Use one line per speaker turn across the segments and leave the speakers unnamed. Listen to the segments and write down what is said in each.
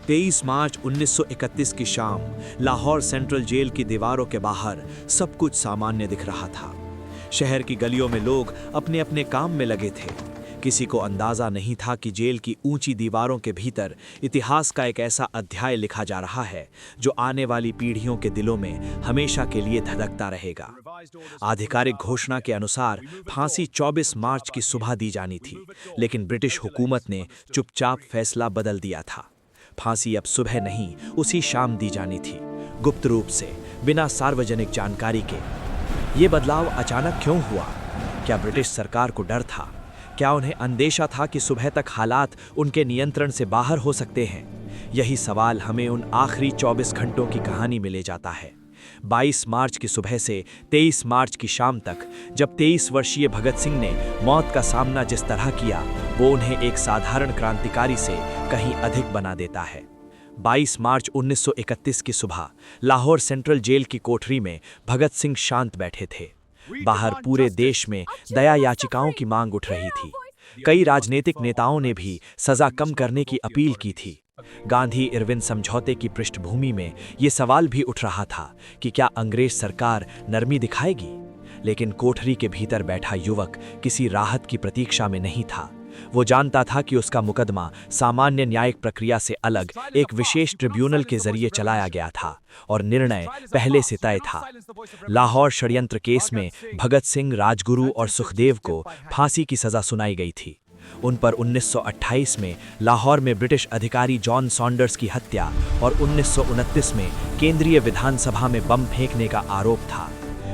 23 मार्च 1931 की शाम Lahore central jail की दीवारों के बाहर सब कुछ सामान्य दिख रहा था। शहर की गलियों में लोग अपने अपने काम में लगे थे। किसी को अंदाजा नहीं था कि जेल की ऊंची दीवारों के भीतर इतिहास का एक ऐसा अध्याय लिखा जा रहा है जो आने वाली पीढ़ियों के दिलों में हमेशा के लिए धधकता रहेगा। आधिकारिक घोषणा के अनुसार फांसी 24 मार्च की सुबह दी जानी थी, लेकिन ब्रिटिश हुकूमत ने चुपचाप फैसला बदल दिया था। फांसी अब सुबह नहीं, उसी शाम दी जानी थी, गुप्त रूप से, बिना सार्वजनिक जानकारी के। ये बदलाव अचानक क्यों हुआ? क्या ब्रिटिश सरकार को डर था? क्या उन्हें अंदेशा था कि सुबह तक हालात उनके नियंत्रण से बाहर हो सकते हैं? यही सवाल हमें उन आखिरी 24 घंटों की कहानी में ले जाता है। 22 मार्च की सुबह से 23 मार्च की शाम तक, जब 23 वर्षीय भगत सिंह ने मौत का सामना जिस तरह किया, वो उन्हें एक साधारण क्रांतिकारी से कहीं अधिक बना देता है। 22 मार्च 1931 की सुबह लाहौर सेंट्रल जेल की कोठरी में भगत सिंह शांत बैठे थे। बाहर पूरे देश में दया याचिकाओं की मांग उठ रही थी। कई राजनीतिक नेताओं ने भी सजा कम करने की अपील की थी। गांधी इरविन समझौते की पृष्ठभूमि में ये सवाल भी उठ रहा था कि क्या अंग्रेज सरकार नरमी दिखाएगी? लेकिन कोठरी के भीतर बैठा युवक किसी राहत की प्रतीक्षा में नहीं था। वो जानता था कि उसका मुकदमा सामान्य न्यायिक प्रक्रिया से अलग एक विशेष ट्रिब्यूनल के जरिए चलाया गया था और निर्णय पहले से तय था। लाहौर षड्यंत्र केस में भगत सिंह, राजगुरु और सुखदेव को फांसी की सजा सुनाई गई थी। उन पर 1928 में लाहौर में ब्रिटिश अधिकारी जॉन सॉन्डर्स की हत्या और 1929 में केंद्रीय विधानसभा में बम फेंकने का आरोप था।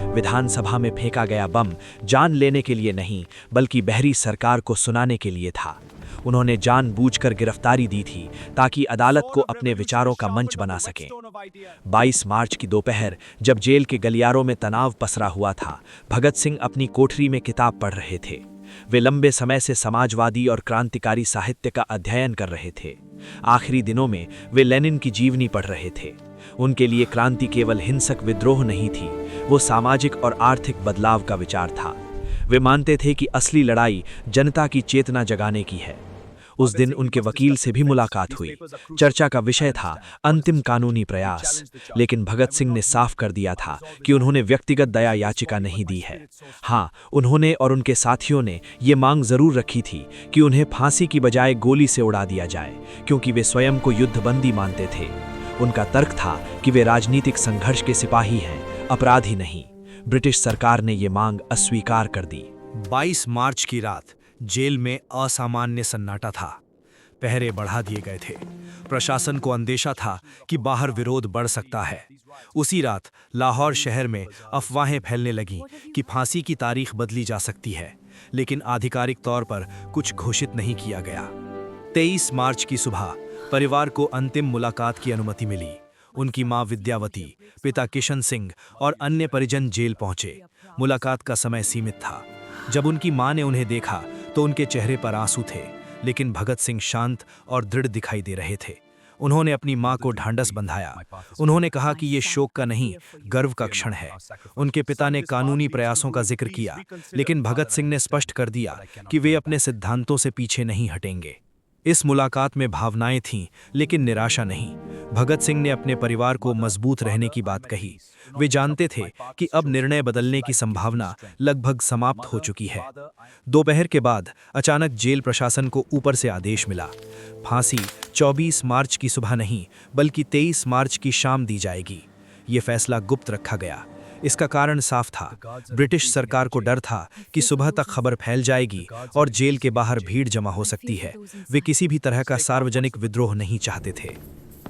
विधानसभा में फेंका गया बम जान लेने के लिए नहीं, बल्कि बहरी सरकार को सुनाने के लिए था। उन्होंने जानबूझकर गिरफ्तारी दी थी ताकि अदालत को अपने विचारों का मंच बना सके। 22 मार्च की दोपहर, जब जेल के गलियारों में तनाव पसरा हुआ था, भगत सिंह अपनी कोठरी में किताब पढ़ रहे थे। वे लंबे समय से समाजवादी और क्रांतिकारी साहित्य का अध्ययन कर रहे थे। आखिरी दिनों में वे लेनिन की जीवनी पढ़ रहे थे। उनके लिए क्रांति केवल हिंसक विद्रोह नहीं थी, वो सामाजिक और आर्थिक बदलाव का विचार था। वे मानते थे कि असली लड़ाई जनता की चेतना जगाने की है। उस दिन उनके वकील से भी मुलाकात हुई। चर्चा का विषय था अंतिम कानूनी प्रयास, लेकिन भगत सिंह ने साफ कर दिया था कि उन्होंने व्यक्तिगत दया याचिका नहीं दी है। हाँ, उन्होंने और उनके साथियों ने ये मांग जरूर रखी थी कि उन्हें फांसी की बजाय गोली से उड़ा दिया जाए, क्योंकि वे स्वयं को युद्धबंदी मानते थे। उनका तर्क था कि वे राजनीतिक संघर्ष के सिपाही हैं, अपराधी नहीं। ब्रिटिश सरकार ने ये मांग अस्वीकार कर दी।
22 मार्च की रात जेल में असामान्य सन्नाटा था। पहरे बढ़ा दिए गए थे। प्रशासन को अंदेशा था कि बाहर विरोध बढ़ सकता है। उसी रात लाहौर शहर में अफवाहें फैलने लगीं कि फांसी की तारीख बदली जा सकती है, लेकिन आधिकारिक तौर पर कुछ घोषित नहीं किया गया। 23 मार्च की सुबह परिवार को अंतिम मुलाकात की अनुमति मिली। उनकी मां विद्यावती, पिता किशन सिंह और अन्य परिजन जेल पहुंचे। मुलाकात का समय सीमित था। जब उनकी मां ने उन्हें देखा तो उनके चेहरे पर आंसू थे, लेकिन भगत सिंह शांत और दृढ़ दिखाई दे रहे थे। उन्होंने अपनी मां को ढांढस बंधाया। उन्होंने कहा कि ये शोक का नहीं, गर्व का क्षण है। उनके पिता ने कानूनी प्रयासों का जिक्र किया, लेकिन भगत सिंह ने स्पष्ट कर दिया कि वे अपने सिद्धांतों से पीछे नहीं हटेंगे। इस मुलाकात में भावनाएं थीं, लेकिन निराशा नहीं। भगत सिंह ने अपने परिवार को मजबूत रहने की बात कही। वे जानते थे कि अब निर्णय बदलने की संभावना लगभग समाप्त हो चुकी है। दोपहर के बाद अचानक जेल प्रशासन को ऊपर से आदेश मिला। फांसी 24 मार्च की सुबह नहीं, बल्कि 23 मार्च की शाम दी जाएगी। ये फैसला गुप्त रखा गया। इसका कारण साफ था। ब्रिटिश सरकार को डर था कि सुबह तक खबर फैल जाएगी और जेल के बाहर भीड़ जमा हो सकती है। वे किसी भी तरह का सार्वजनिक विद्रोह नहीं चाहते थे।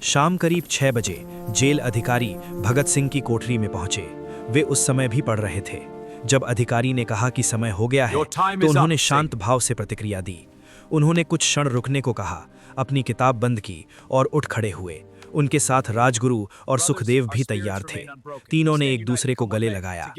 शाम करीब 6 बजे जेल अधिकारी भगत सिंह की कोठरी में पहुंचे। वे उस समय भी पढ़ रहे थे। जब अधिकारी ने कहा कि समय हो गया है, तो उन्होंने शांत भाव से प्रतिक्रिया दी। उन्होंने कुछ क्षण रुकने को कहा, अपनी किताब बंद की और उठ खड़े हुए। उनके साथ राजगुरु और सुखदेव भी तैयार थे। तीनों ने एक दूसरे को गले लगाया।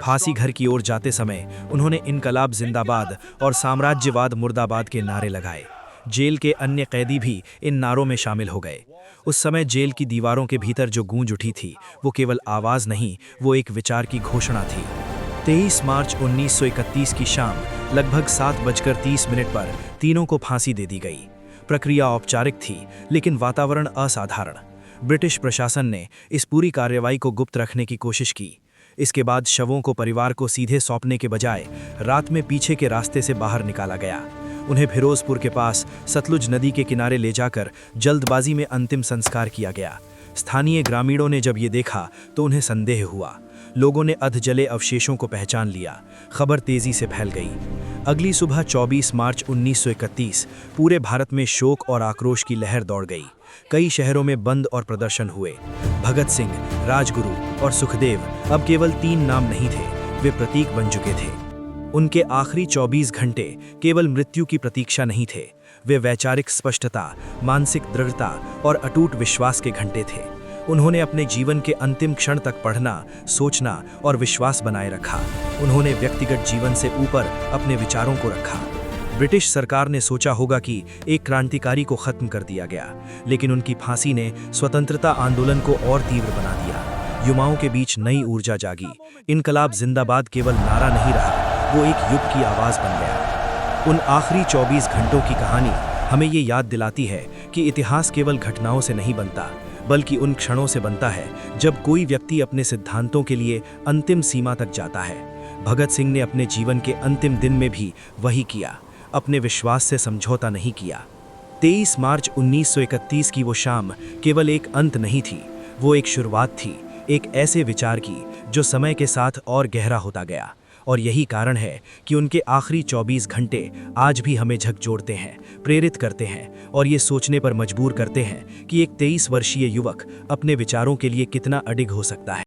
फांसी घर की ओर जाते समय उन्होंने इनकलाब जिंदाबाद और साम्राज्यवाद मुर्दाबाद के नारे लगाए। जेल के अन्य कैदी भी इन नारों में शामिल हो गए। उस समय जेल की दीवारों के भीतर जो गूंज उठी थी, वो केवल आवाज नहीं, वो एक विचार की घोषणा थी। 23 मार्च 1931 की शाम लगभग 7:30 पर तीनों को फांसी दे दी गई। प्रक्रिया औपचारिक थी, लेकिन वातावरण असाधारण। ब्रिटिश प्रशासन ने इस पूरी कार्रवाई को गुप्त रखने की कोशिश की। इसके बाद शवों को परिवार को सीधे सौंपने के बजाय रात में पीछे के रास्ते से बाहर निकाला गया। उन्हें फिरोजपुर के पास सतलुज नदी के किनारे ले जाकर जल्दबाजी में अंतिम संस्कार किया गया। स्थानीय ग्रामीणों ने जब ये देखा तो उन्हें संदेह हुआ। लोगों ने अधजले अवशेषों को पहचान लिया। खबर तेजी से फैल गई। अगली सुबह 24 मार्च 1931 पूरे भारत में शोक और आक्रोश की लहर दौड़ गई। कई शहरों में बंद और प्रदर्शन हुए। भगत सिंह, राजगुरु और सुखदेव अब केवल 3 नाम नहीं थे, वे प्रतीक बन चुके थे। उनके आखिरी 24 घंटे केवल मृत्यु की प्रतीक्षा नहीं थे, वे वैचारिक स्पष्टता, मानसिक दृढ़ता और अटूट विश्वास के घंटे थे। उन्होंने अपने जीवन के अंतिम क्षण तक पढ़ना, सोचना और विश्वास बनाए रखा। उन्होंने व्यक्तिगत जीवन से ऊपर अपने विचारों को रखा। ब्रिटिश सरकार ने सोचा होगा कि एक क्रांतिकारी को खत्म कर दिया गया, लेकिन उनकी फांसी ने स्वतंत्रता आंदोलन को और तीव्र बना दिया। युवाओं के बीच नई ऊर्जा जागी। इनकलाब जिंदाबाद केवल नारा नहीं रहा, वो एक युग की आवाज बन गया। उन आखिरी 24 घंटों की कहानी हमें ये याद दिलाती है कि इतिहास केवल घटनाओं से नहीं बनता, बल्कि उन क्षणों से बनता है जब कोई व्यक्ति अपने सिद्धांतों के लिए अंतिम सीमा तक जाता है। भगत सिंह ने अपने जीवन के अंतिम दिन में भी वही किया, अपने विश्वास से समझौता नहीं किया। 23 मार्च 1931 की वो शाम केवल एक अंत नहीं थी, वो एक शुरुआत थी, एक ऐसे विचार की जो समय के साथ और गहरा होता गया। और यही कारण है कि उनके आखिरी 24 घंटे आज भी हमें झकझोरते हैं, प्रेरित करते हैं और ये सोचने पर मजबूर करते हैं कि एक 23 वर्षीय युवक अपने विचारों के लिए कितना अडिग हो सकता है।